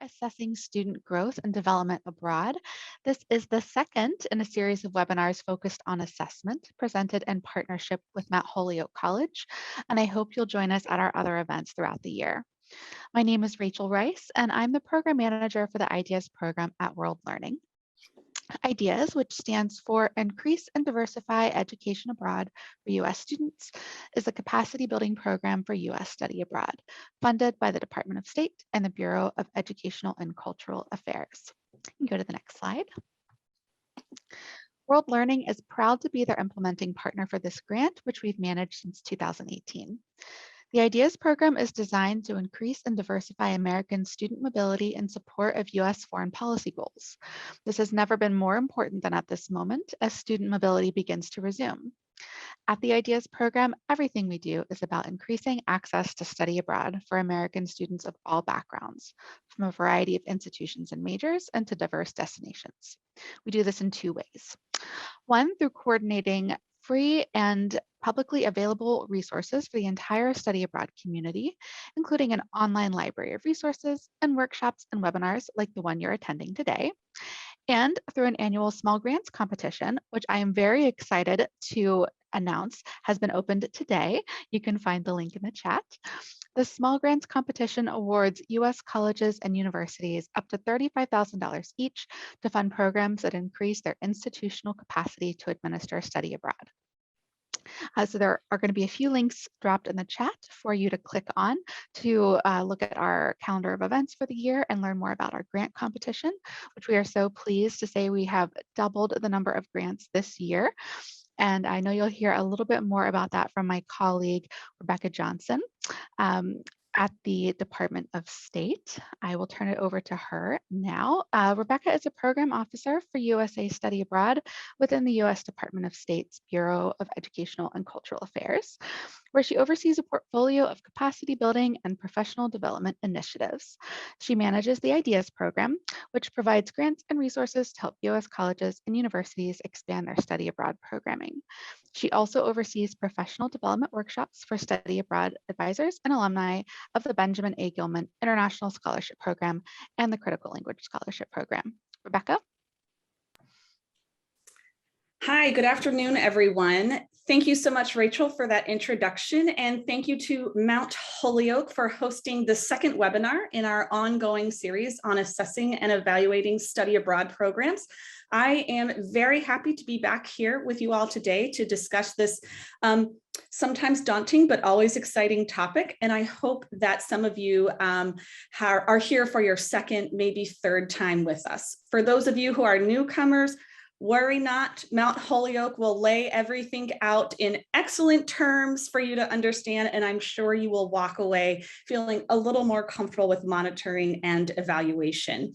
Assessing Student Growth and Development Abroad. This is the second in a series of webinars focused on assessment, presented in partnership with Mount Holyoke College, and I hope you'll join us at our other events throughout the year. My name is Rachel Rice, and I'm the Program Manager for the IDEAS program at World Learning. IDEAS, which stands for Increase and Diversify Education Abroad for U.S. Students, is a capacity building program for U.S. study abroad, funded by the Department of State and the Bureau of Educational and Cultural Affairs. You can go to the next slide. World Learning is proud to be their implementing partner for this grant, which we've managed since 2018. The IDEAS program is designed to increase and diversify American student mobility in support of U.S. foreign policy goals. This has never been more important than at this moment as student mobility begins to resume. At the IDEAS program, everything we do is about increasing access to study abroad for American students of all backgrounds, from a variety of institutions and majors and to diverse destinations. We do this in two ways. One, through coordinating free and publicly available resources for the entire study abroad community, including an online library of resources and workshops and webinars like the one you're attending today, and through an annual small grants competition, which I am very excited to announce has been opened today. You can find the link in the chat. The small grants competition awards U.S. colleges and universities up to $35,000 each to fund programs that increase their institutional capacity to administer study abroad. So there are going to be a few links dropped in the chat for you to click on to look at our calendar of events for the year and learn more about our grant competition, which we are so pleased to say we have doubled the number of grants this year. And I know you'll hear a little bit more about that from my colleague, Rebecca Johnson, at the Department of State. I will turn it over to her now. Rebecca is a program officer for USA Study Abroad within the U.S. Department of State's Bureau of Educational and Cultural Affairs, where she oversees a portfolio of capacity building and professional development initiatives. She manages the IDEAS program, which provides grants and resources to help U.S. colleges and universities expand their study abroad programming. She also oversees professional development workshops for study abroad advisors and alumni of the Benjamin A. Gilman International Scholarship Program and the Critical Language Scholarship Program. Rebecca? Hi, good afternoon, everyone. Thank you so much, Rachel, for that introduction, and thank you to Mount Holyoke for hosting the second webinar in our ongoing series on assessing and evaluating study abroad programs. I am very happy to be back here with you all today to discuss this sometimes daunting but always exciting topic, and I hope that some of you are here for your second, maybe third time with us. For those of you who are newcomers, worry not, Mount Holyoke will lay everything out in excellent terms for you to understand, and I'm sure you will walk away feeling a little more comfortable with monitoring and evaluation.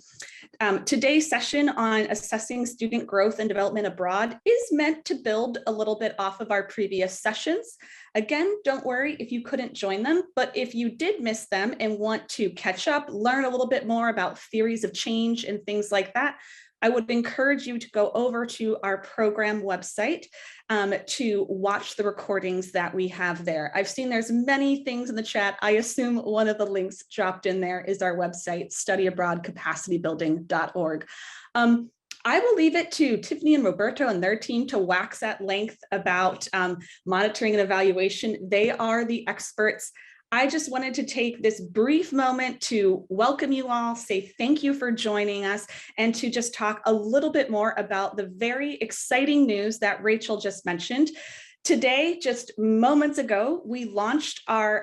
Today's session on assessing student growth and development abroad is meant to build a little bit off of our previous sessions. Again, don't worry if you couldn't join them, but if you did miss them and want to catch up, learn a little bit more about theories of change and things like that, I would encourage you to go over to our program website to watch the recordings that we have there. I've seen there's many things in the chat. I assume one of the links dropped in there is our website, studyabroadcapacitybuilding.org. I will leave it to Tiffany and Roberto and their team to wax at length about monitoring and evaluation. They are the experts. I just wanted to take this brief moment to welcome you all, say thank you for joining us, and to just talk a little bit more about the very exciting news that Rachel just mentioned. Today, just moments ago, we launched I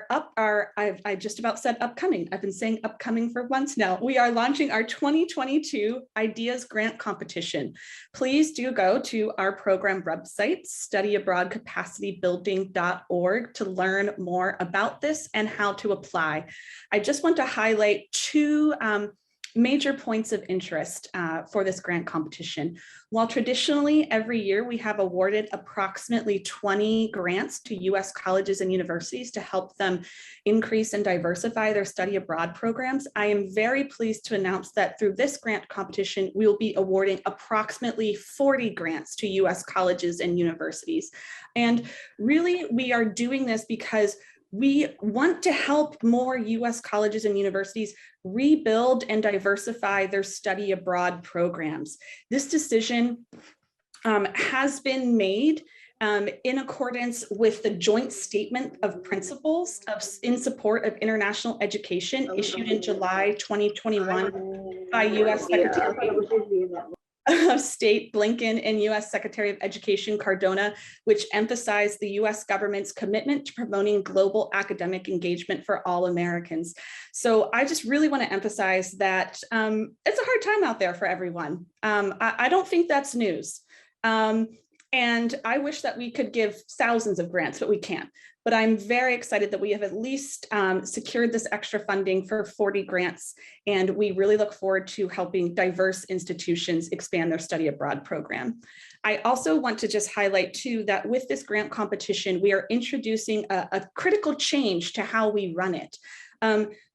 just about said upcoming. I've been saying upcoming for months now. We are launching our 2022 IDEAS Grant Competition. Please do go to our program website, studyabroadcapacitybuilding.org, to learn more about this and how to apply. I just want to highlight two major points of interest for this grant competition. While traditionally every year we have awarded approximately 20 grants to U.S. colleges and universities to help them increase and diversify their study abroad programs, I am very pleased to announce that through this grant competition, we will be awarding approximately 40 grants to U.S. colleges and universities. And really, we are doing this because We want to help more US colleges and universities rebuild and diversify their study abroad programs. This decision has been made in accordance with the joint statement of principles in support of international education issued in July 2021 by US Secretary of State Blinken and US Secretary of Education Cardona, which emphasized the US government's commitment to promoting global academic engagement for all Americans. So I just really want to emphasize that it's a hard time out there for everyone. I don't think that's news. And I wish that we could give thousands of grants, but we can't. But I'm very excited that we have at least secured this extra funding for 40 grants. And we really look forward to helping diverse institutions expand their study abroad program. I also want to just highlight too that with this grant competition, we are introducing a critical change to how we run it.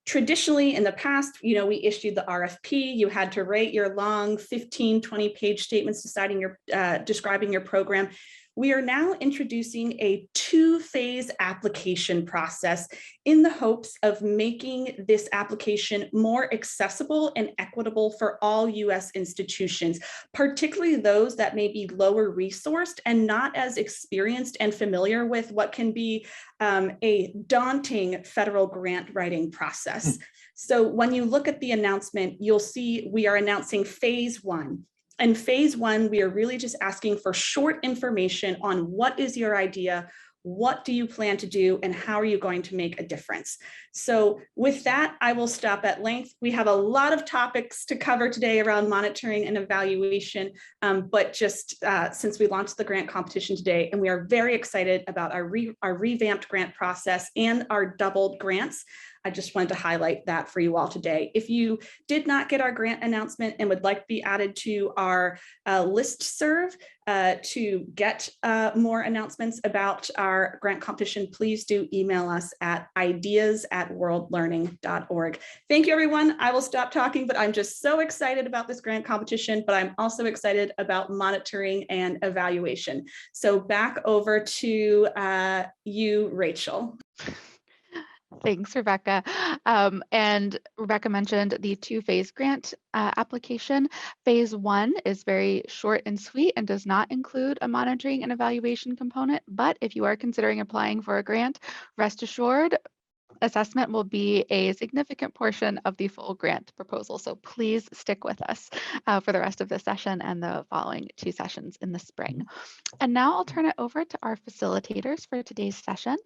Traditionally in the past, we issued the RFP, you had to write your long 15, 20-page statements describing your program. We are now introducing a two-phase application process in the hopes of making this application more accessible and equitable for all US institutions, particularly those that may be lower resourced and not as experienced and familiar with what can be a daunting federal grant writing process. So when you look at the announcement, you'll see we are announcing phase one. In phase one, we are really just asking for short information on what is your idea, what do you plan to do, and how are you going to make a difference? So with that, I will stop at length. We have a lot of topics to cover today around monitoring and evaluation, but just since we launched the grant competition today, and we are very excited about our revamped grant process and our doubled grants, I just wanted to highlight that for you all today. If you did not get our grant announcement and would like to be added to our listserv to get more announcements about our grant competition, please do email us at ideas@worldlearning.org. Thank you, everyone. I will stop talking, but I'm just so excited about this grant competition, but I'm also excited about monitoring and evaluation. So back over to you, Rachel. Thanks, Rebecca. And Rebecca mentioned the two-phase grant application. Phase one is very short and sweet and does not include a monitoring and evaluation component. But if you are considering applying for a grant, rest assured, assessment will be a significant portion of the full grant proposal. So please stick with us for the rest of the session and the following two sessions in the spring. And now I'll turn it over to our facilitators for today's session,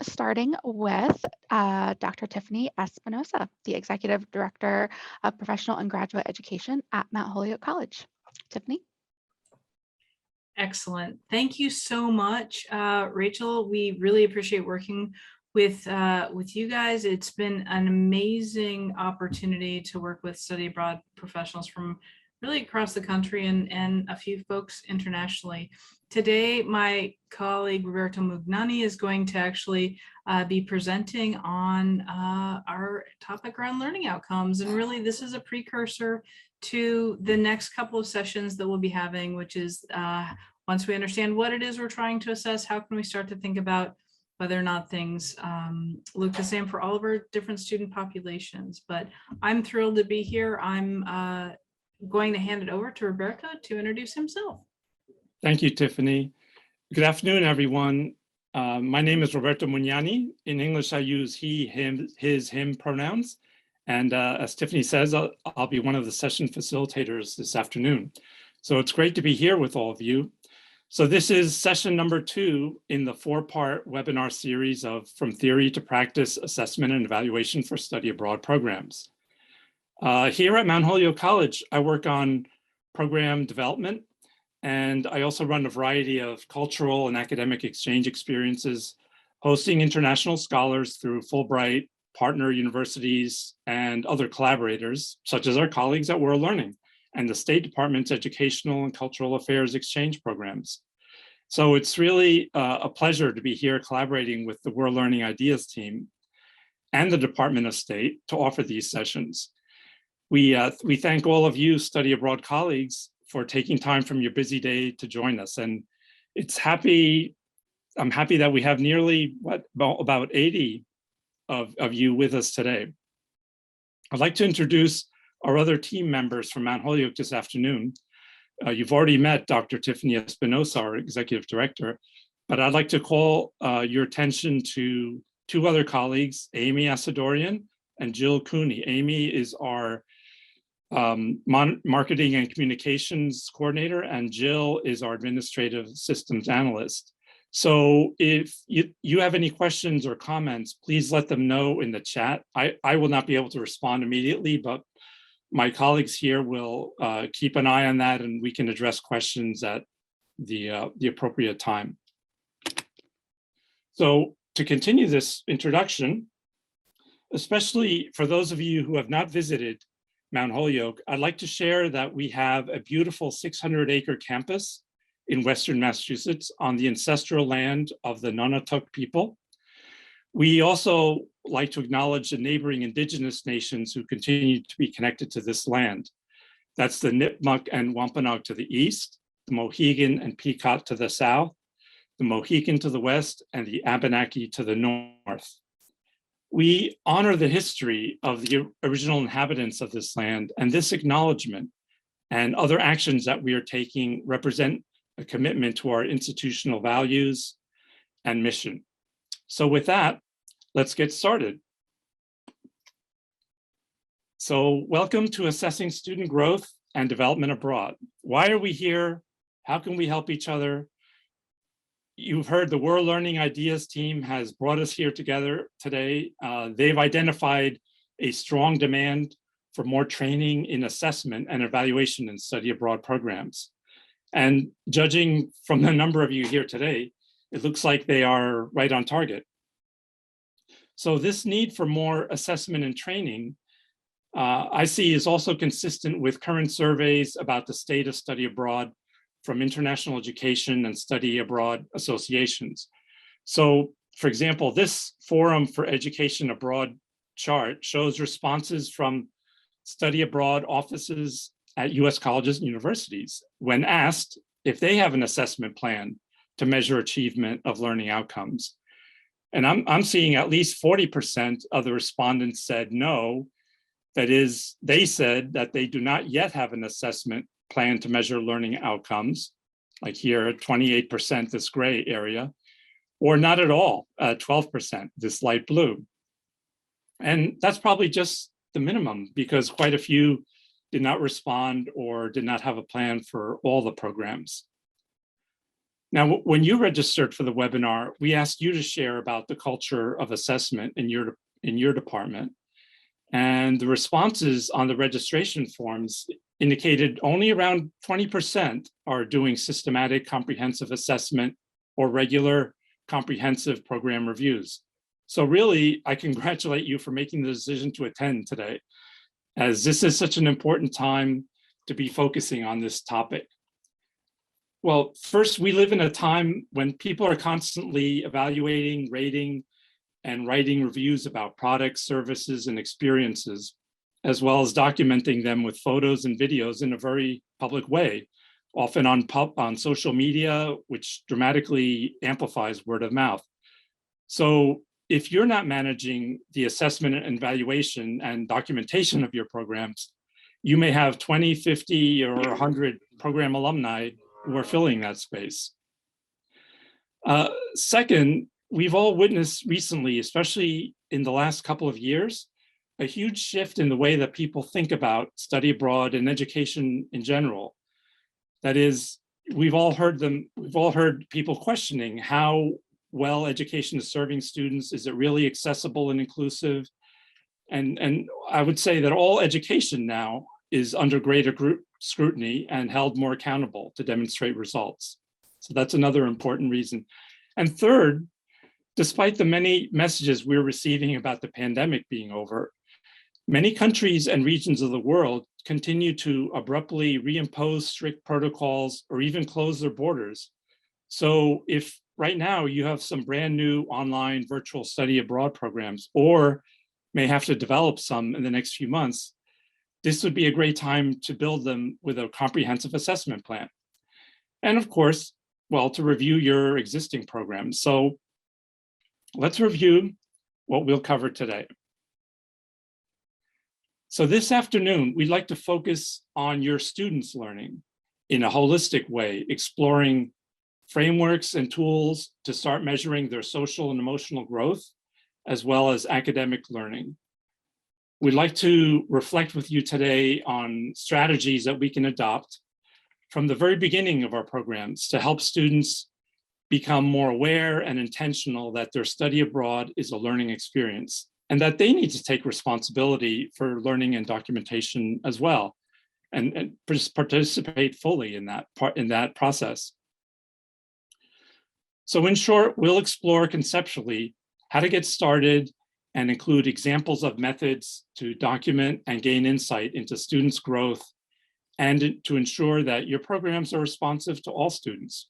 starting with Dr. Tiffany Espinosa, the Executive Director of Professional and Graduate Education at Mount Holyoke College. Tiffany. Excellent. Thank you so much, Rachel. We really appreciate working with you guys. It's been an amazing opportunity to work with study abroad professionals from really across the country and a few folks internationally. Today, my colleague Roberto Mugnani is going to actually be presenting on our topic around learning outcomes. And really, this is a precursor to the next couple of sessions that we'll be having, which is once we understand what it is we're trying to assess, how can we start to think about whether or not things look the same for all of our different student populations. But I'm thrilled to be here. I'm going to hand it over to Roberto to introduce himself. Thank you, Tiffany. Good afternoon, everyone. My name is Roberto Mugnani. In English, I use he, him, his, him pronouns. And as Tiffany says, I'll be one of the session facilitators this afternoon. So it's great to be here with all of you. So this is session number 2 in the 4-part webinar series of From Theory to Practice, Assessment and Evaluation for Study Abroad Programs. Here at Mount Holyoke College, I work on program development, and I also run a variety of cultural and academic exchange experiences, hosting international scholars through Fulbright, partner universities, and other collaborators, such as our colleagues at World Learning and the State Department's Educational and Cultural Affairs Exchange programs. So it's really a pleasure to be here collaborating with the World Learning Ideas team and the Department of State to offer these sessions. We thank all of you study abroad colleagues for taking time from your busy day to join us. And it's happy I'm happy that we have nearly about 80 of you with us today. I'd like to introduce our other team members from Mount Holyoke this afternoon. You've already met Dr. Tiffany Espinosa, our executive director, but I'd like to call your attention to two other colleagues, Amy Asadorian and Jill Cooney. Amy is our marketing and communications coordinator, and Jill is our administrative systems analyst. So if you have any questions or comments, please let them know in the chat. I will not be able to respond immediately, but my colleagues here will keep an eye on that, and we can address questions at the appropriate time. So to continue this introduction, especially for those of you who have not visited Mount Holyoke, I'd like to share that we have a beautiful 600-acre campus in Western Massachusetts on the ancestral land of the Nunatak people. We also like to acknowledge the neighboring indigenous nations who continue to be connected to this land. That's the Nipmuc and Wampanoag to the east, the Mohegan and Pequot to the south, the Mohican to the west, and the Abenaki to the north. We honor the history of the original inhabitants of this land, and this acknowledgement and other actions that we are taking represent a commitment to our institutional values and mission. So with that, let's get started. So welcome to Assessing Student Growth and Development Abroad. Why are we here? How can we help each other? You've heard the World Learning Ideas team has brought us here together today. They've identified a strong demand for more training in assessment and evaluation in study abroad programs. And judging from the number of you here today, it looks like they are right on target. So this need for more assessment and training, I see is also consistent with current surveys about the state of study abroad from international education and study abroad associations. So for example, this Forum for Education Abroad chart shows responses from study abroad offices at US colleges and universities when asked if they have an assessment plan to measure achievement of learning outcomes. And I'm seeing at least 40% of the respondents said no. That is, they said that they do not yet have an assessment plan to measure learning outcomes, like here, 28%, this gray area, or not at all, 12%, this light blue. And that's probably just the minimum because quite a few did not respond or did not have a plan for all the programs. Now, when you registered for the webinar, we asked you to share about the culture of assessment in your department. And the responses on the registration forms indicated only around 20% are doing systematic comprehensive assessment or regular comprehensive program reviews. So really, I congratulate you for making the decision to attend today, as this is such an important time to be focusing on this topic. Well, first, we live in a time when people are constantly evaluating, rating, and writing reviews about products, services, and experiences, as well as documenting them with photos and videos in a very public way, often on social media, which dramatically amplifies word of mouth. So if you're not managing the assessment and evaluation and documentation of your programs, you may have 20, 50, or 100 program alumni who are filling that space. Second, we've all witnessed recently, especially in the last couple of years, a huge shift in the way that people think about study abroad and education in general. That is, we've all heard people questioning how well education is serving students. Is it really accessible and inclusive? And I would say that all education now is under greater group scrutiny and held more accountable to demonstrate results. So that's another important reason. And third, despite the many messages we're receiving about the pandemic being over, many countries and regions of the world continue to abruptly reimpose strict protocols or even close their borders. So if right now you have some brand new online virtual study abroad programs or may have to develop some in the next few months, this would be a great time to build them with a comprehensive assessment plan. And of course, well, to review your existing programs. So let's review what we'll cover today. So this afternoon, we'd like to focus on your students' learning in a holistic way, exploring frameworks and tools to start measuring their social and emotional growth, as well as academic learning. We'd like to reflect with you today on strategies that we can adopt from the very beginning of our programs to help students become more aware and intentional that their study abroad is a learning experience, and that they need to take responsibility for learning and documentation as well, and participate fully in that process. So in short, we'll explore conceptually how to get started and include examples of methods to document and gain insight into students' growth and to ensure that your programs are responsive to all students.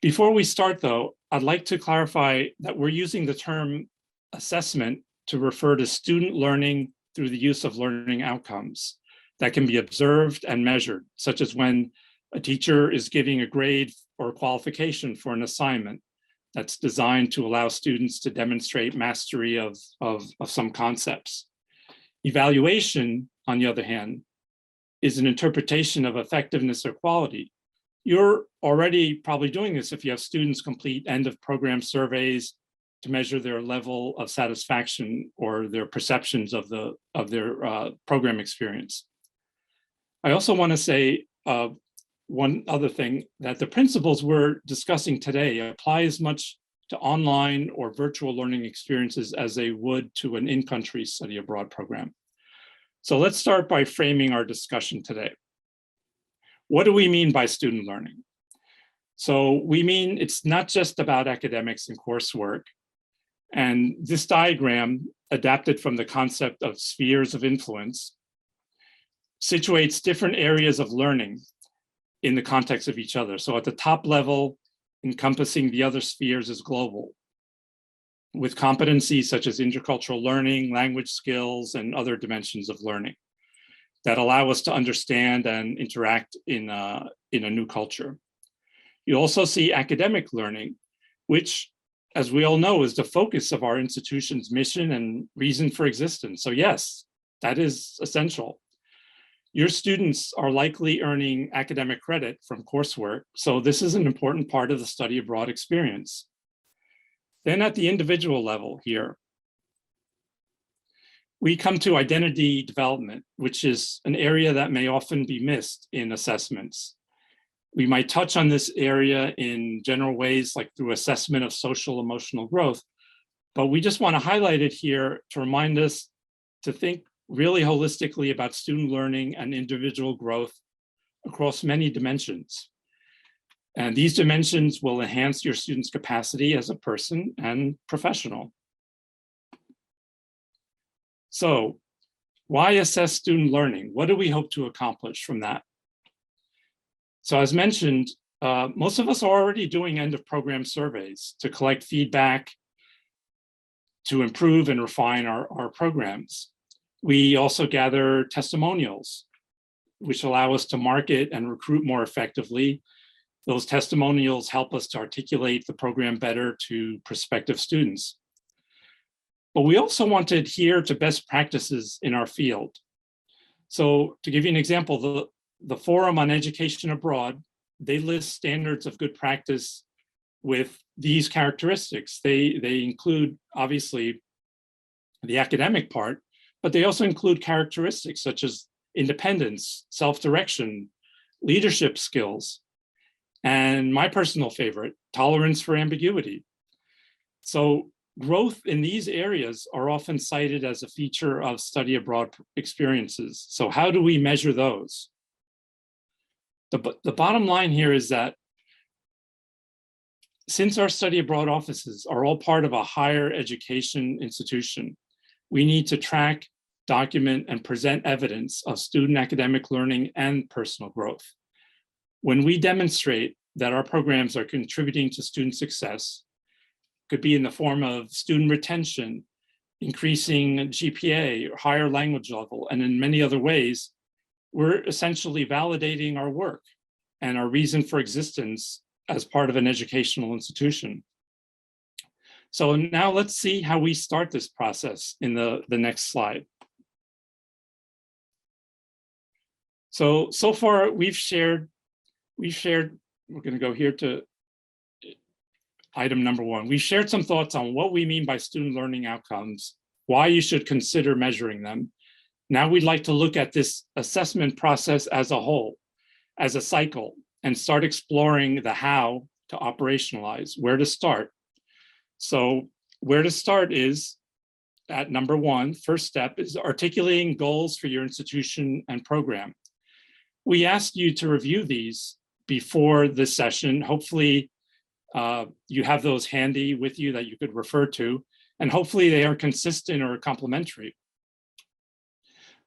Before we start though, I'd like to clarify that we're using the term assessment to refer to student learning through the use of learning outcomes that can be observed and measured, such as when a teacher is giving a grade or a qualification for an assignment that's designed to allow students to demonstrate mastery of some concepts. Evaluation, on the other hand, is an interpretation of effectiveness or quality. You're already probably doing this if you have students complete end of program surveys to measure their level of satisfaction or their perceptions of their program experience. I also want to say one other thing, that the principles we're discussing today apply as much to online or virtual learning experiences as they would to an in-country study abroad program. So let's start by framing our discussion today. What do we mean by student learning? So we mean it's not just about academics and coursework. And this diagram, adapted from the concept of spheres of influence, situates different areas of learning in the context of each other. So at the top level, encompassing the other spheres is global, with competencies such as intercultural learning, language skills, and other dimensions of learning that allow us to understand and interact in a new culture. You also see academic learning, which, as we all know, is the focus of our institution's mission and reason for existence. So yes, that is essential. Your students are likely earning academic credit from coursework, so this is an important part of the study abroad experience. Then at the individual level here, we come to identity development, which is an area that may often be missed in assessments. We might touch on this area in general ways, like through assessment of social emotional growth, but we just want to highlight it here to remind us to think really holistically about student learning and individual growth across many dimensions. And these dimensions will enhance your student's capacity as a person and professional. So why assess student learning? What do we hope to accomplish from that? So as mentioned, most of us are already doing end of program surveys to collect feedback, to improve and refine our programs. We also gather testimonials, which allow us to market and recruit more effectively. Those testimonials help us to articulate the program better to prospective students. But we also want to adhere to best practices in our field. So to give you an example, the Forum on Education Abroad, they list standards of good practice with these characteristics. They include, obviously, the academic part, but they also include characteristics such as independence, self-direction, leadership skills, and my personal favorite, tolerance for ambiguity. So growth in these areas are often cited as a feature of study abroad experiences. So how do we measure those? The bottom line here is that since our study abroad offices are all part of a higher education institution, we need to track, document, and present evidence of student academic learning and personal growth. When we demonstrate that our programs are contributing to student success, could be in the form of student retention, increasing GPA, or higher language level, and in many other ways, we're essentially validating our work and our reason for existence as part of an educational institution. So now let's see how we start this process in the next slide. So far we've shared, we're going to go here to item number 1. We've shared some thoughts on what we mean by student learning outcomes, why you should consider measuring them. Now we'd like to look at this assessment process as a whole, as a cycle, and start exploring the how to operationalize, where to start. So where to start is at number 1, first step is articulating goals for your institution and program. We asked you to review these before this session. Hopefully you have those handy with you that you could refer to, and hopefully they are consistent or complementary.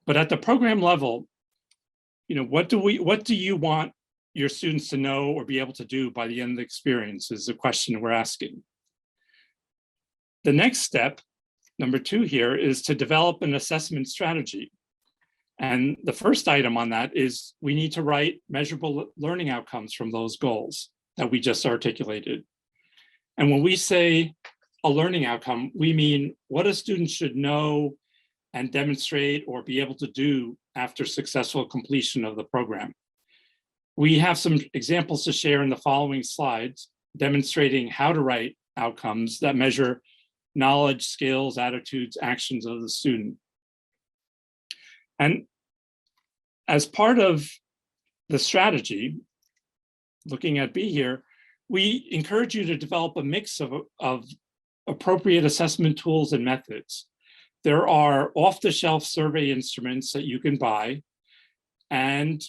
But at the program level, what do you want your students to know or be able to do by the end of the experience is the question we're asking. The next step, number 2 here, is to develop an assessment strategy. And the first item on that is we need to write measurable learning outcomes from those goals that we just articulated. And when we say a learning outcome, we mean what a student should know and demonstrate or be able to do after successful completion of the program. We have some examples to share in the following slides, demonstrating how to write outcomes that measure knowledge, skills, attitudes, actions of the student. And as part of the strategy, looking at B here, we encourage you to develop a mix of appropriate assessment tools and methods. There are off-the-shelf survey instruments that you can buy, and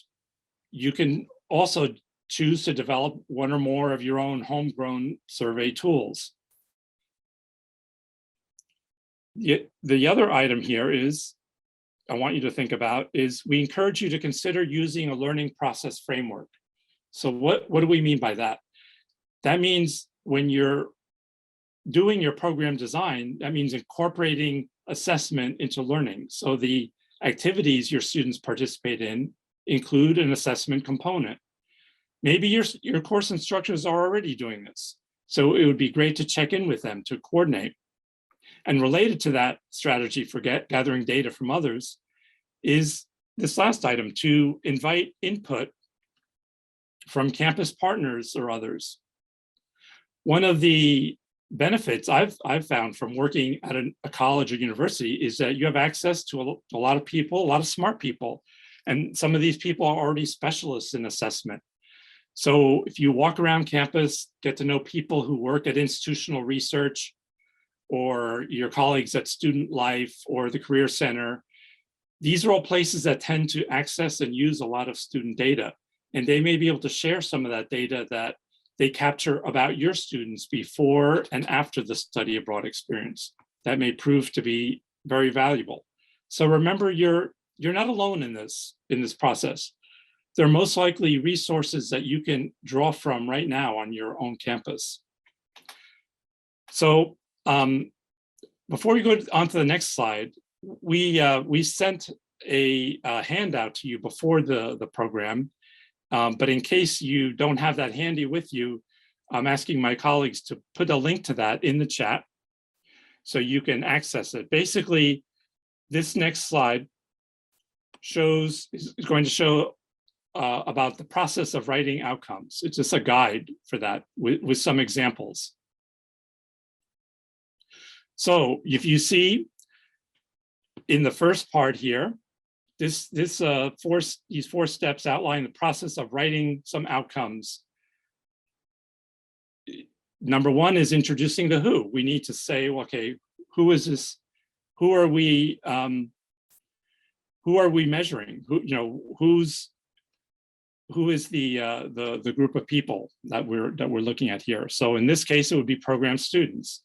you can also choose to develop one or more of your own homegrown survey tools. The other item here is, I want you to think about, is we encourage you to consider using a learning process framework. So what do we mean by that? That means when you're doing your program design, that means incorporating assessment into learning. So the activities your students participate in include an assessment component. Maybe your course instructors are already doing this. So it would be great to check in with them to coordinate. And related to that strategy for gathering data from others is this last item, to invite input from campus partners or others. One of the benefits I've found from working at a college or university is that you have access to a lot of people, a lot of smart people. And some of these people are already specialists in assessment. So if you walk around campus, get to know people who work at institutional research, or your colleagues at Student Life or the Career Center, these are all places that tend to access and use a lot of student data. And they may be able to share some of that data that they capture about your students before and after the study abroad experience. That may prove to be very valuable. So remember, you're not alone in this process. There are most likely resources that you can draw from right now on your own campus. So before we go on to the next slide, we sent a handout to you before the program, but in case you don't have that handy with you, I'm asking my colleagues to put a link to that in the chat so you can access it. Basically, this next slide is going to show about the process of writing outcomes. It's just a guide for that with some examples. So if you see in the first part here, these 4 steps outline the process of writing some outcomes. Number 1 is introducing the who. We need to say, okay, who is this? Who are we measuring? Who is the group of people that we're looking at here? So in this case, it would be program students.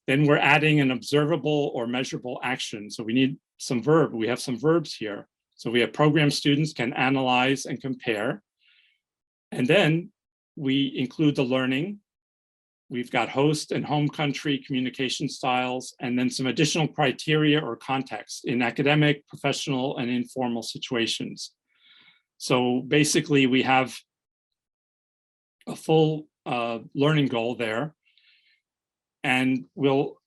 Then we're adding an observable or measurable action. So we need some verb. We have some verbs here. So we have program students can analyze and compare. And then we include the learning. We've got host and home country communication styles, and then some additional criteria or context in academic, professional, and informal situations. So basically we have a full learning goal there. And we'll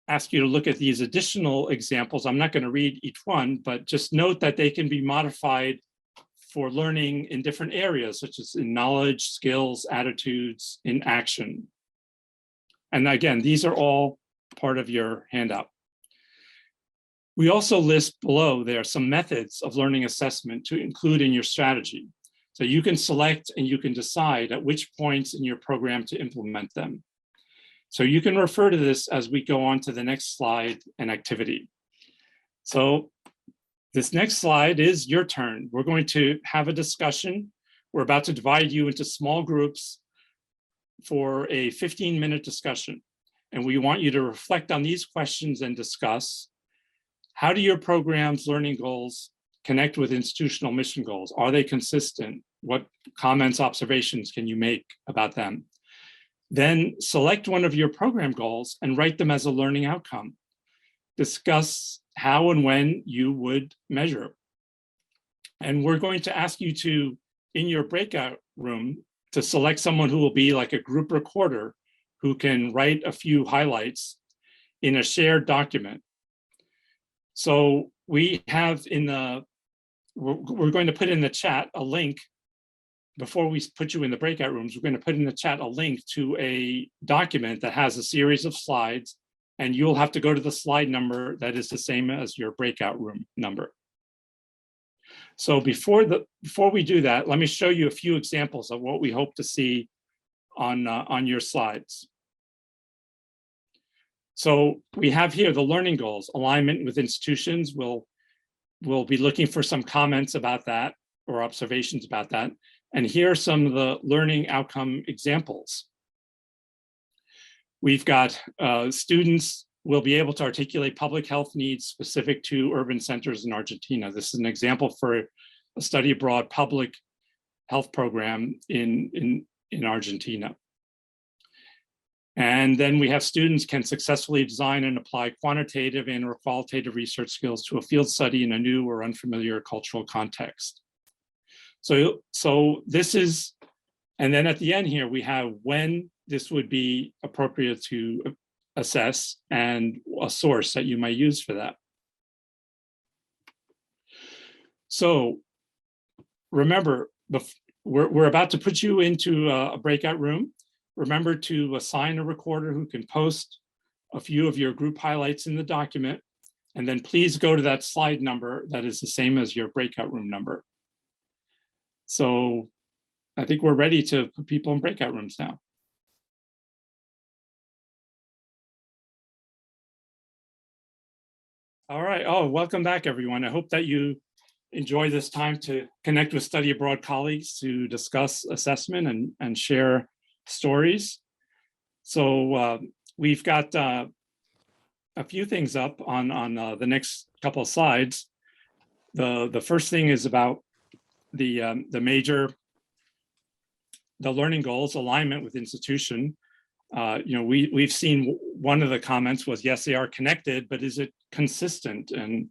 ask you to look at these additional examples. I'm not going to read each one, but just note that they can be modified for learning in different areas, such as in knowledge, skills, attitudes, in action. And again, these are all part of your handout. We also list below there some methods of learning assessment to include in your strategy. So you can select and you can decide at which points in your program to implement them. So you can refer to this as we go on to the next slide and activity. So this next slide is your turn. We're going to have a discussion. We're about to divide you into small groups for a 15-minute discussion. And we want you to reflect on these questions and discuss: how do your program's learning goals connect with institutional mission goals? Are they consistent? What comments, observations can you make about them? Then select one of your program goals and write them as a learning outcome. Discuss how and when you would measure. And we're going to ask you to, in your breakout room, to select someone who will be like a group recorder who can write a few highlights in a shared document. So we have in the, we're going to put in the chat a link. Before we put you in the breakout rooms, we're going to put in the chat a link to a document that has a series of slides, and you'll have to go to the slide number that is the same as your breakout room number. So before we do that, let me show you a few examples of what we hope to see on your slides. So we have here the learning goals, alignment with institutions. We'll be looking for some comments about that or observations about that. And here are some of the learning outcome examples. We've got students will be able to articulate public health needs specific to urban centers in Argentina. This is an example for a study abroad public health program in Argentina. And then we have students can successfully design and apply quantitative and or qualitative research skills to a field study in a new or unfamiliar cultural context. So this is, and then at the end here, we have when this would be appropriate to assess and a source that you might use for that. So remember, we're about to put you into a breakout room. Remember to assign a recorder who can post a few of your group highlights in the document, and then please go to that slide number that is the same as your breakout room number. So I think we're ready to put people in breakout rooms now. All right. Oh, welcome back, everyone. I hope that you enjoy this time to connect with study abroad colleagues to discuss assessment and share stories. So we've got a few things up on the next couple of slides. The first thing is about the learning goals, alignment with institution. We've seen one of the comments was, yes, they are connected, but is it consistent? And,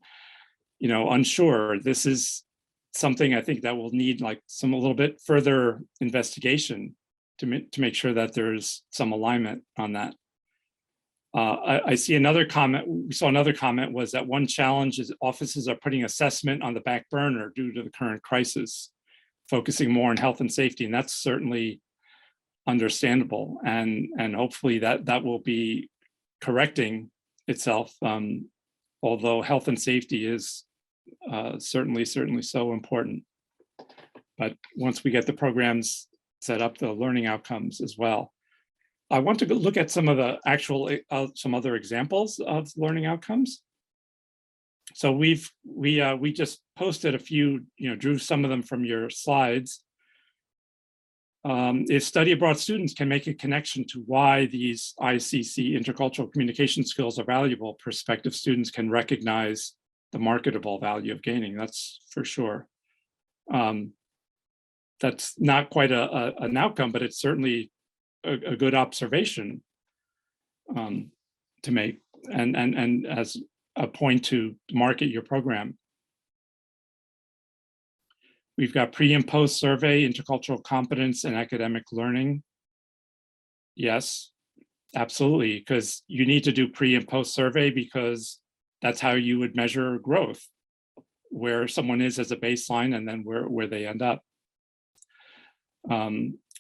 unsure. This is something I think that will need like a little bit further investigation to make sure that there's some alignment on that. I see another comment. We saw another comment was that one challenge is offices are putting assessment on the back burner due to the current crisis, focusing more on health and safety. And that's certainly understandable. And hopefully that will be correcting itself. Although health and safety is certainly so important. But once we get the programs set up, the learning outcomes as well. I want to look at some of the actual, some other examples of learning outcomes. So we just posted a few, drew some of them from your slides. If study abroad students can make a connection to why these ICC intercultural communication skills are valuable, prospective students can recognize the marketable value of gaining, that's for sure. That's not quite an outcome, but it's certainly a good observation to make and as a point to market your program. We've got pre and post survey, intercultural competence and academic learning. Yes, absolutely, because you need to do pre and post survey because that's how you would measure growth, where someone is as a baseline and then where they end up.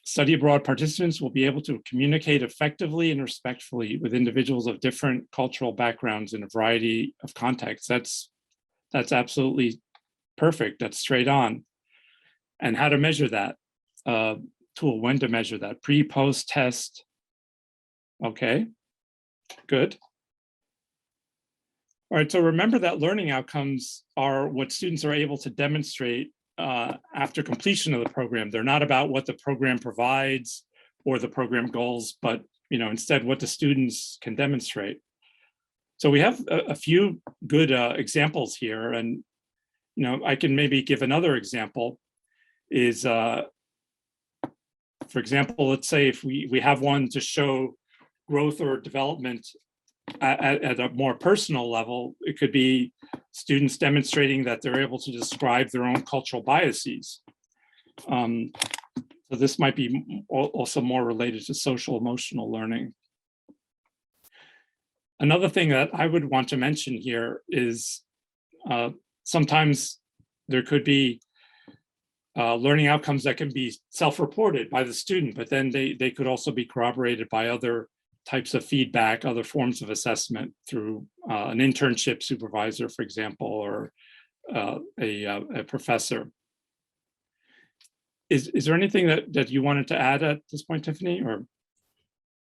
Study abroad participants will be able to communicate effectively and respectfully with individuals of different cultural backgrounds in a variety of contexts. That's absolutely perfect. That's straight on. And how to measure that? Tool, when to measure that? Pre, post, test. Okay, good. All right, so remember that learning outcomes are what students are able to demonstrate after completion of the program. They're not about what the program provides or the program goals, but instead what the students can demonstrate. So we have a few good examples here, and I can maybe give another example. Is for example, let's say if we have one to show growth or development at a more personal level, it could be students demonstrating that they're able to describe their own cultural biases. So this might be also more related to social emotional learning. Another thing that I would want to mention here is sometimes there could be learning outcomes that can be self-reported by the student, but then they could also be corroborated by other types of feedback, other forms of assessment through an internship supervisor, for example, or a professor. Is there anything that you wanted to add at this point, Tiffany? Or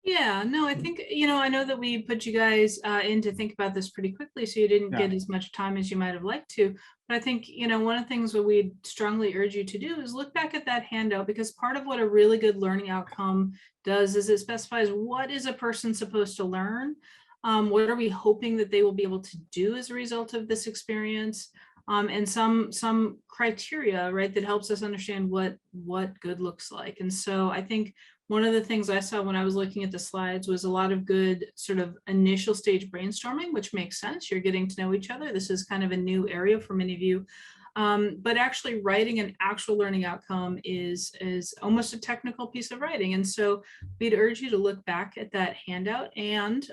Yeah, no, I think, I know that we put you guys in to think about this pretty quickly, so you didn't get as much time as you might have liked to. But I think, one of the things that we'd strongly urge you to do is look back at that handout, because part of what a really good learning outcome does is it specifies what is a person supposed to learn? What are we hoping that they will be able to do as a result of this experience? And some criteria, right, that helps us understand what good looks like. And so I think one of the things I saw when I was looking at the slides was a lot of good sort of initial stage brainstorming, which makes sense. You're getting to know each other. This is kind of a new area for many of you. But actually writing an actual learning outcome is almost a technical piece of writing. And so we'd urge you to look back at that handout. And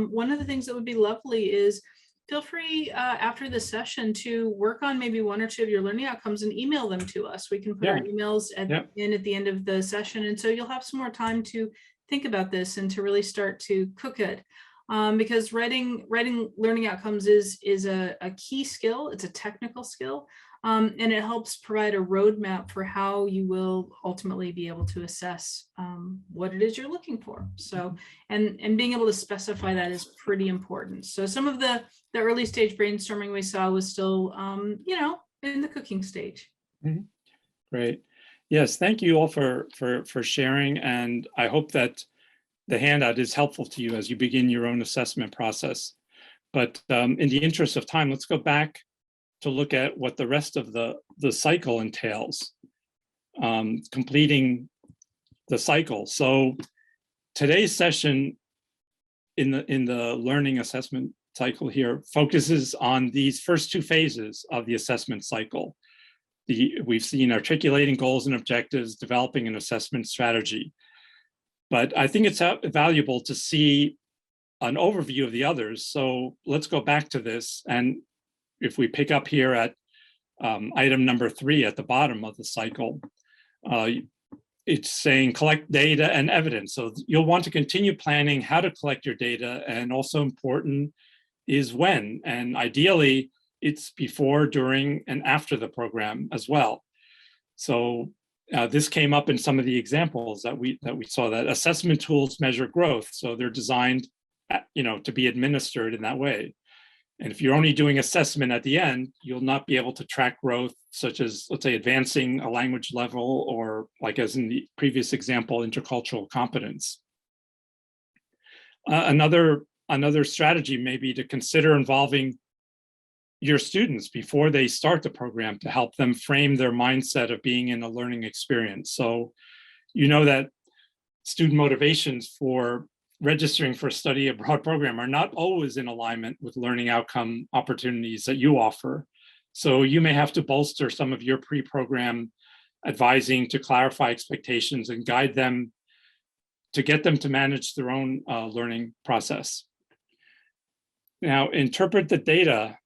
one of the things that would be lovely is feel free after the session to work on maybe one or two of your learning outcomes and email them to us. We can put our emails at the end of the session. And so you'll have some more time to think about this and to really start to cook it. Because writing learning outcomes is a key skill. It's a technical skill. And it helps provide a roadmap for how you will ultimately be able to assess what it is you're looking for. So, and being able to specify that is pretty important. So some of the early stage brainstorming we saw was still, in the cooking stage. Mm-hmm. Great. Yes, thank you all for sharing. And I hope that the handout is helpful to you as you begin your own assessment process. But in the interest of time, let's go back to look at what the rest of the cycle entails, completing the cycle. So today's session in the learning assessment cycle here focuses on these first two phases of the assessment cycle. We've seen articulating goals and objectives, developing an assessment strategy. But I think it's valuable to see an overview of the others. So let's go back to this. And if we pick up here at item number 3 at the bottom of the cycle, it's saying collect data and evidence. So you'll want to continue planning how to collect your data, and also important is when, and ideally it's before, during, and after the program as well. So this came up in some of the examples that we saw, that assessment tools measure growth. So they're designed, to be administered in that way. And if you're only doing assessment at the end, you'll not be able to track growth, such as, let's say, advancing a language level, or like as in the previous example, intercultural competence. Another strategy may be to consider involving your students before they start the program to help them frame their mindset of being in a learning experience. So that student motivations for registering for a study abroad program are not always in alignment with learning outcome opportunities that you offer. So you may have to bolster some of your pre-program advising to clarify expectations and guide them to get them to manage their own learning process. Now, interpret the data.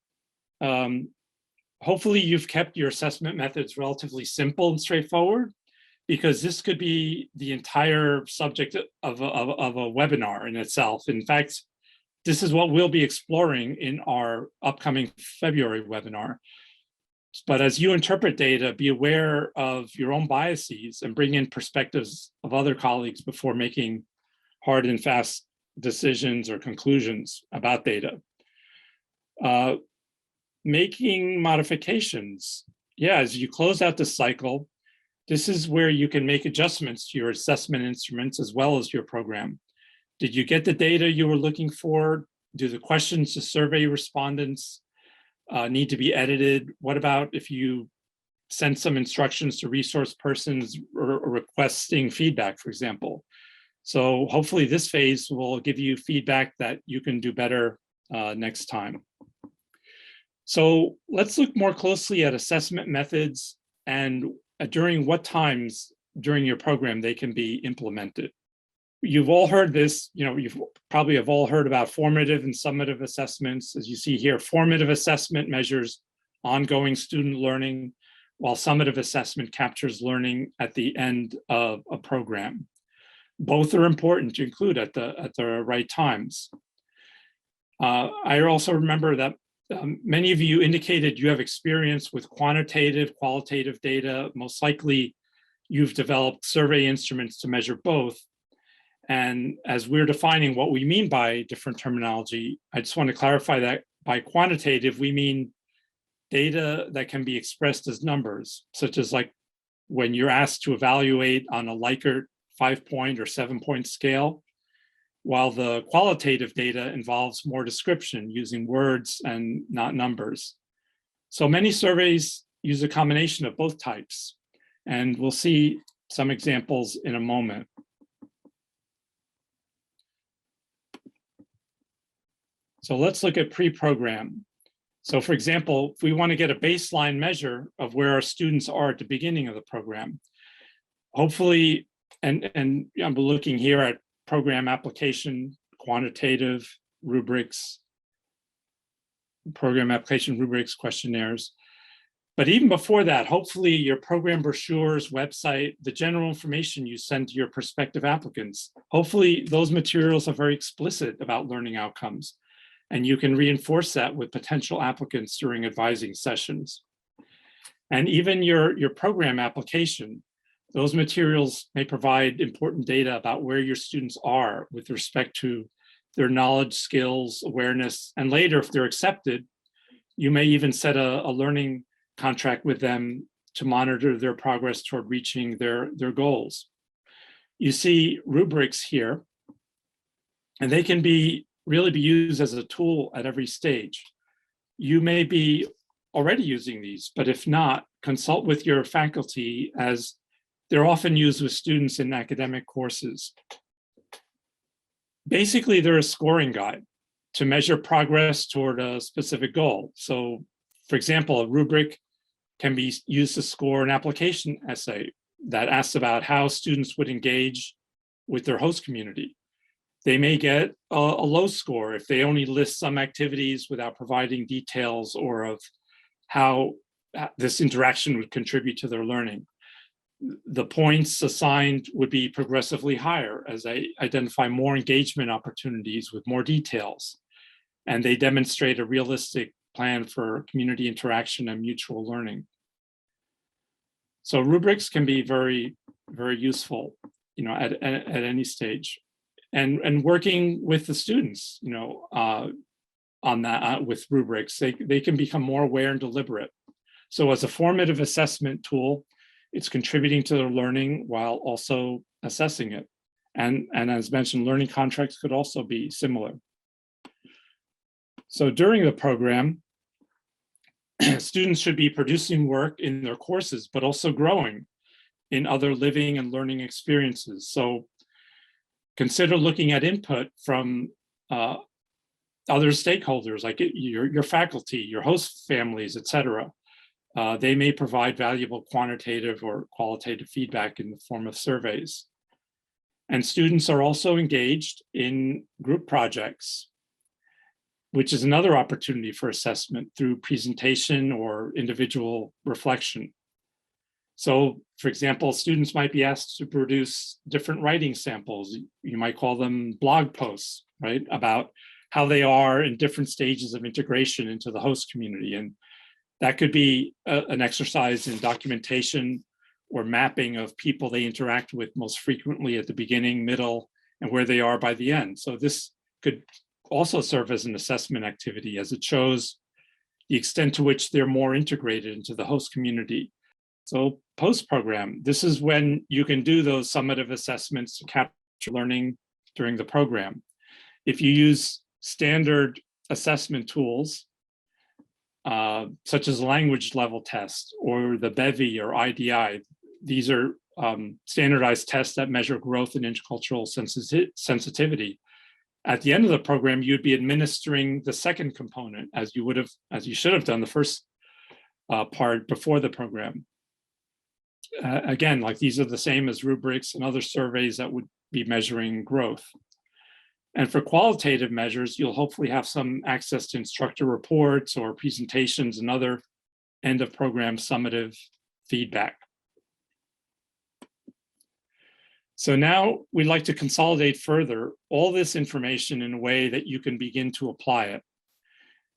Hopefully you've kept your assessment methods relatively simple and straightforward, because this could be the entire subject of a webinar in itself. In fact, this is what we'll be exploring in our upcoming February webinar. But as you interpret data, be aware of your own biases and bring in perspectives of other colleagues before making hard and fast decisions or conclusions about data. Making modifications. Yeah, as you close out the cycle, this is where you can make adjustments to your assessment instruments as well as your program. Did you get the data you were looking for? Do the questions to survey respondents need to be edited? What about if you send some instructions to resource persons or requesting feedback, for example? So hopefully this phase will give you feedback that you can do better next time. So let's look more closely at assessment methods and during what times during your program they can be implemented. You've all heard this, you've probably have all heard about formative and summative assessments. As you see here, formative assessment measures ongoing student learning, while summative assessment captures learning at the end of a program. Both are important to include at the right times. I also remember that many of you indicated you have experience with quantitative, qualitative data. Most likely, you've developed survey instruments to measure both. And as we're defining what we mean by different terminology, I just want to clarify that by quantitative, we mean data that can be expressed as numbers, such as like when you're asked to evaluate on a Likert 5-point or 7-point scale, while the qualitative data involves more description using words and not numbers. So many surveys use a combination of both types, and we'll see some examples in a moment. So let's look at pre-program. So for example, if we want to get a baseline measure of where our students are at the beginning of the program, hopefully, and I'm looking here at program application, quantitative rubrics, program application rubrics, questionnaires. But even before that, hopefully your program brochures, website, the general information you send to your prospective applicants, hopefully those materials are very explicit about learning outcomes. And you can reinforce that with potential applicants during advising sessions. And even your program application, those materials may provide important data about where your students are with respect to their knowledge, skills, awareness, and later, if they're accepted, you may even set a learning contract with them to monitor their progress toward reaching their goals. You see rubrics here, and they can really be used as a tool at every stage. You may be already using these, but if not, consult with your faculty as they're often used with students in academic courses. Basically, they're a scoring guide to measure progress toward a specific goal. So, for example, a rubric can be used to score an application essay that asks about how students would engage with their host community. They may get a low score if they only list some activities without providing details or of how this interaction would contribute to their learning. The points assigned would be progressively higher as they identify more engagement opportunities with more details, and they demonstrate a realistic plan for community interaction and mutual learning. So rubrics can be very, very useful, at any stage, and working with the students, on that with rubrics, they can become more aware and deliberate. So as a formative assessment tool, it's contributing to their learning while also assessing it. And as mentioned, learning contracts could also be similar. So during the program, students should be producing work in their courses, but also growing in other living and learning experiences. So consider looking at input from other stakeholders, like your faculty, your host families, et cetera. They may provide valuable quantitative or qualitative feedback in the form of surveys. And students are also engaged in group projects, which is another opportunity for assessment through presentation or individual reflection. So, for example, students might be asked to produce different writing samples. You might call them blog posts, right, about how they are in different stages of integration into the host community. And that could be an exercise in documentation or mapping of people they interact with most frequently at the beginning, middle, and where they are by the end. So this could also serve as an assessment activity, as it shows the extent to which they're more integrated into the host community. So post-program, this is when you can do those summative assessments to capture learning during the program. If you use standard assessment tools, such as language level test or the BEVI or IDI, these are standardized tests that measure growth in intercultural sensitivity. At the end of the program, you'd be administering the second component as you should have done the first part before the program. Again, like these are the same as rubrics and other surveys that would be measuring growth. And for qualitative measures, you'll hopefully have some access to instructor reports or presentations and other end of program summative feedback. So now we'd like to consolidate further all this information in a way that you can begin to apply it.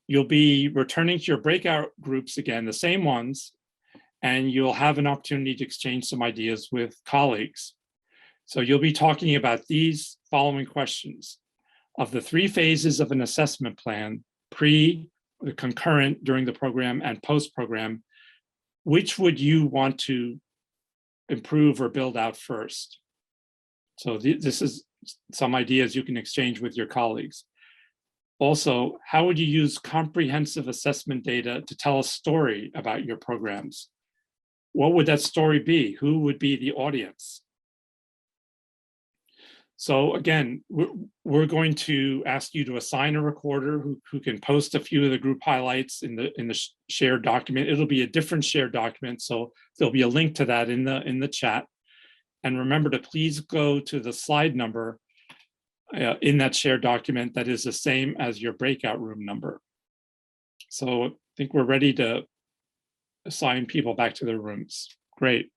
You'll be returning to your breakout groups again, the same ones, and you'll have an opportunity to exchange some ideas with colleagues. So you'll be talking about these following questions. Of the 3 phases of an assessment plan, pre, the concurrent during the program, and post-program, which would you want to improve or build out first? So this is some ideas you can exchange with your colleagues. Also, how would you use comprehensive assessment data to tell a story about your programs? What would that story be? Who would be the audience? So again, we're going to ask you to assign a recorder who can post a few of the group highlights in the shared document. It'll be a different shared document, so there'll be a link to that in the chat. And remember to please go to the slide number in that shared document that is the same as your breakout room number. So I think we're ready to assign people back to their rooms. Great.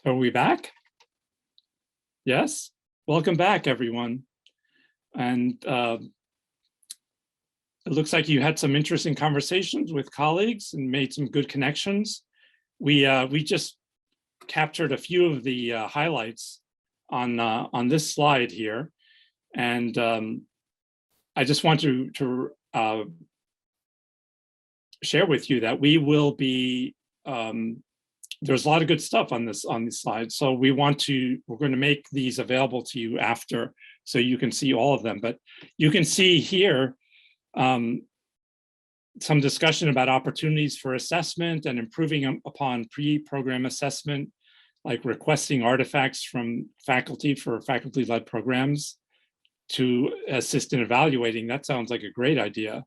Are we back? Yes? Welcome back, everyone. And it looks like you had some interesting conversations with colleagues and made some good connections. We just captured a few of the highlights on this slide here. And I just want to share with you that we will be, there's a lot of good stuff on this slide. So we're going to make these available to you after so you can see all of them. But you can see here some discussion about opportunities for assessment and improving upon pre-program assessment, like requesting artifacts from faculty for faculty-led programs to assist in evaluating. That sounds like a great idea.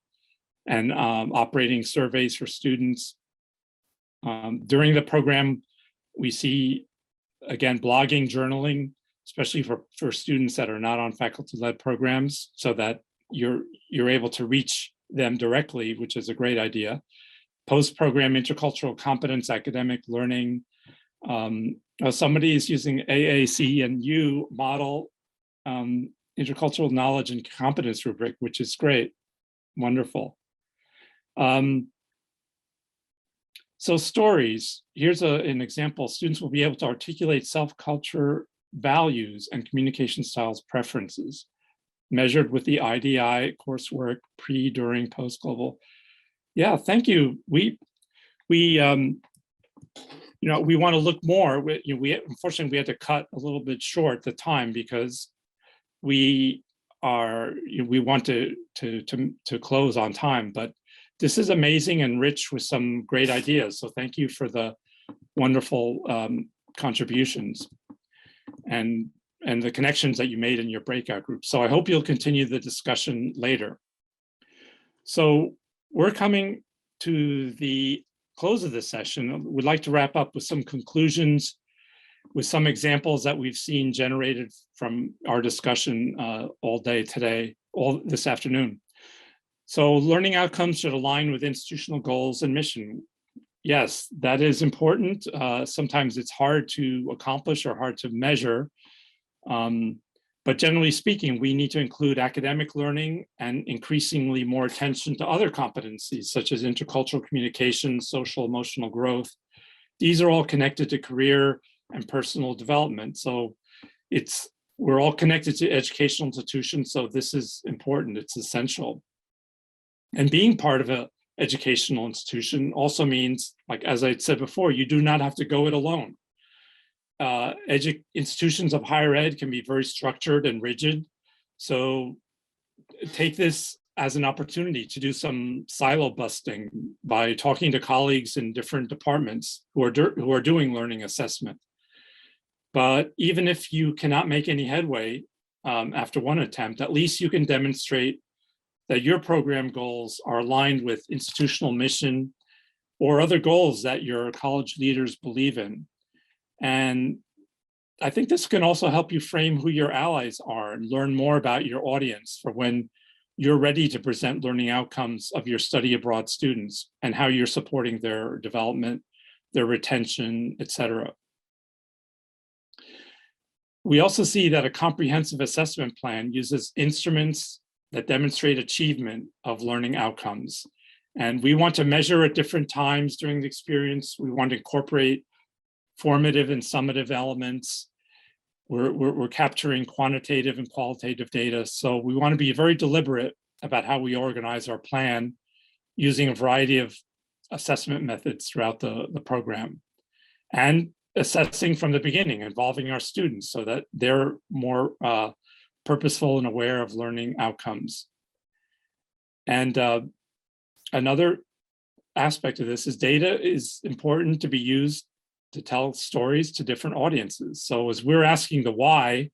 And operating surveys for students. During the program, we see, again, blogging, journaling, especially for students that are not on faculty-led programs, so that you're able to reach them directly, which is a great idea. Post-program intercultural competence, academic learning. Somebody is using AAC and U model intercultural knowledge and competence rubric, which is great, wonderful. So stories, here's an example. Students will be able to articulate self-culture values and communication styles preferences, measured with the IDI coursework, pre, during, post global. Yeah, thank you. We want to look more. Unfortunately, we had to cut a little bit short the time because we want to close on time, but this is amazing and rich with some great ideas. So thank you for the wonderful contributions. And and the connections that you made in your breakout group. So I hope you'll continue the discussion later. So we're coming to the close of this session. We'd like to wrap up with some conclusions, with some examples that we've seen generated from our discussion all day today, all this afternoon. So learning outcomes should align with institutional goals and mission. Yes, that is important. Sometimes it's hard to accomplish or hard to measure. But generally speaking, we need to include academic learning and increasingly more attention to other competencies, such as intercultural communication, social emotional growth. These are all connected to career and personal development. So we're all connected to educational institutions, so this is important, it's essential. And being part of an educational institution also means, like as I said before, you do not have to go it alone. Institutions of higher ed can be very structured and rigid. So take this as an opportunity to do some silo busting by talking to colleagues in different departments who are doing learning assessment. But even if you cannot make any headway after one attempt, at least you can demonstrate that your program goals are aligned with institutional mission or other goals that your college leaders believe in. And I think this can also help you frame who your allies are and learn more about your audience for when you're ready to present learning outcomes of your study abroad students and how you're supporting their development, their retention, et cetera. We also see that a comprehensive assessment plan uses instruments that demonstrate achievement of learning outcomes. And we want to measure at different times during the experience. We want to incorporate formative and summative elements. We're capturing quantitative and qualitative data. So we want to be very deliberate about how we organize our plan using a variety of assessment methods throughout the program. And assessing from the beginning, involving our students so that they're more purposeful and aware of learning outcomes. And another aspect of this is data is important to be used to tell stories to different audiences. So as we're asking the why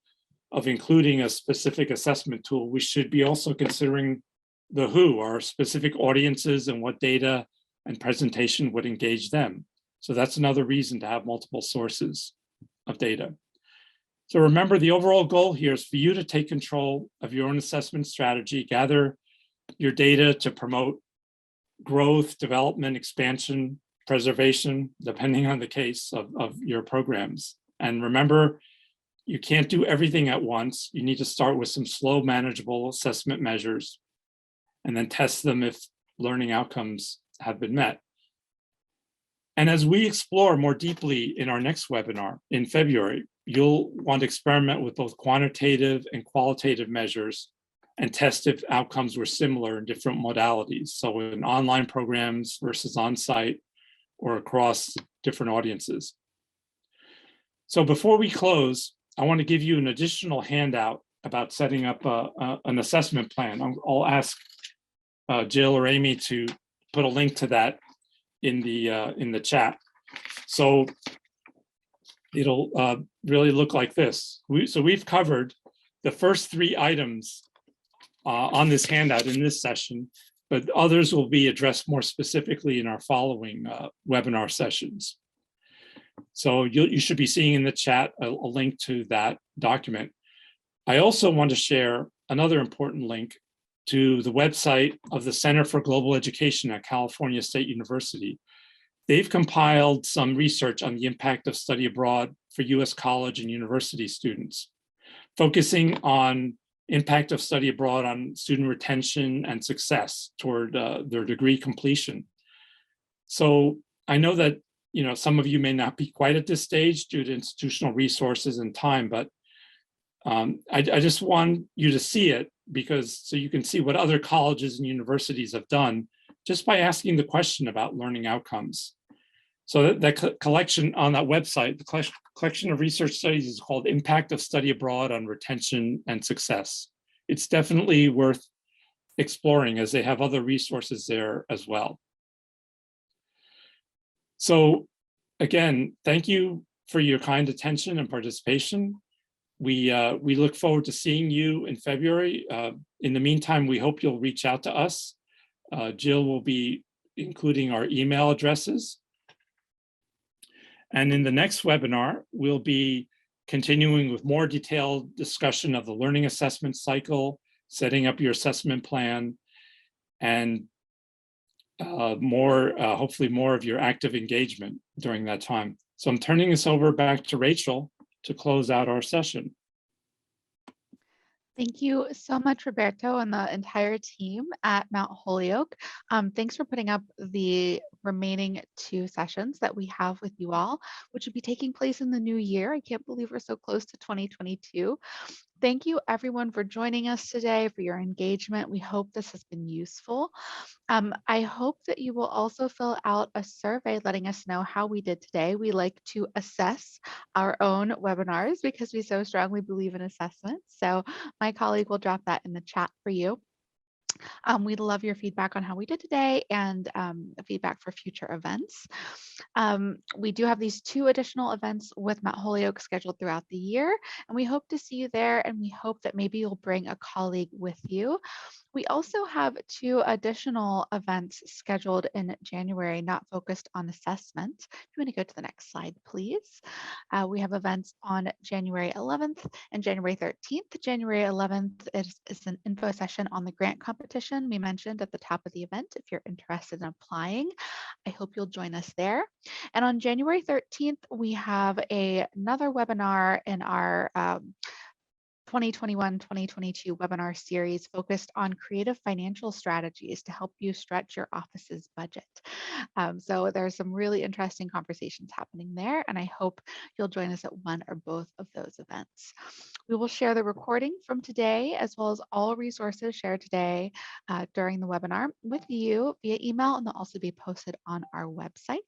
of including a specific assessment tool, we should be also considering the who, our specific audiences, and what data and presentation would engage them. So that's another reason to have multiple sources of data. So remember, the overall goal here is for you to take control of your own assessment strategy, gather your data to promote growth, development, expansion, preservation, depending on the case of your programs. And remember, you can't do everything at once. You need to start with some slow, manageable assessment measures and then test them if learning outcomes have been met. And as we explore more deeply in our next webinar in February, you'll want to experiment with both quantitative and qualitative measures and test if outcomes were similar in different modalities. So in online programs versus on-site or across different audiences. So before we close, I want to give you an additional handout about setting up an assessment plan. I'll ask Jill or Amy to put a link to that in the chat. So it'll really look like this. So we've covered the first 3 items on this handout in this session, but others will be addressed more specifically in our following webinar sessions. So you should be seeing in the chat a link to that document. I also want to share another important link to the website of the Center for Global Education at California State University. They've compiled some research on the impact of study abroad for US college and university students, focusing on impact of study abroad on student retention and success toward their degree completion. So I know that some of you may not be quite at this stage due to institutional resources and time, but I just want you to see it so you can see what other colleges and universities have done just by asking the question about learning outcomes. So that collection on that website, the collection of research studies is called Impact of Study Abroad on Retention and Success. It's definitely worth exploring as they have other resources there as well. So again, thank you for your kind attention and participation. we look forward to seeing you in February. In the meantime, we hope you'll reach out to us. Jill will be including our email addresses. And in the next webinar, we'll be continuing with more detailed discussion of the learning assessment cycle, setting up your assessment plan, and hopefully more of your active engagement during that time. So I'm turning this over back to Rachel to close out our session. Thank you so much, Roberto, and the entire team at Mount Holyoke. Thanks for putting up the remaining 2 sessions that we have with you all, which will be taking place in the new year. I can't believe we're so close to 2022. Thank you everyone for joining us today, for your engagement. We hope this has been useful. I hope that you will also fill out a survey letting us know how we did today. We like to assess our own webinars because we so strongly believe in assessment. So my colleague will drop that in the chat for you. We'd love your feedback on how we did today and feedback for future events. We do have these 2 additional events with Mount Holyoke scheduled throughout the year, and we hope to see you there, and we hope that maybe you'll bring a colleague with you. We also have 2 additional events scheduled in January, not focused on assessment. If you want to go to the next slide, please. We have events on January 11th and January 13th. January 11th is an info session on the grant competition we mentioned at the top of the event. If you're interested in applying, I hope you'll join us there. And on January 13th, we have another webinar in our 2021-2022 webinar series focused on creative financial strategies to help you stretch your office's budget. So there's some really interesting conversations happening there, and I hope you'll join us at one or both of those events. We will share the recording from today as well as all resources shared today during the webinar with you via email, and they'll also be posted on our website.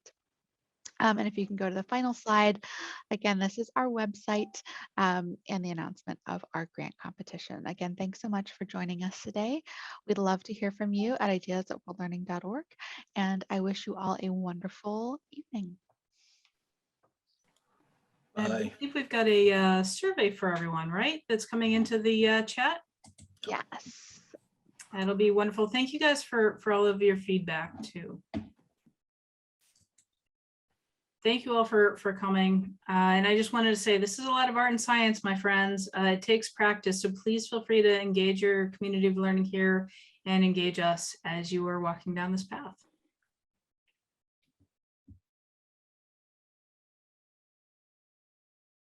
And if you can go to the final slide, again, this is our website and the announcement of our grant competition. Again, thanks so much for joining us today. We'd love to hear from you at ideas@worldlearning.org, and I wish you all a wonderful evening. And I think we've got a survey for everyone, right? That's coming into the chat. Yes. That'll be wonderful. Thank you guys for all of your feedback too. Thank you all for coming. And I just wanted to say, this is a lot of art and science, my friends. It takes practice, so please feel free to engage your community of learning here and engage us as you are walking down this path.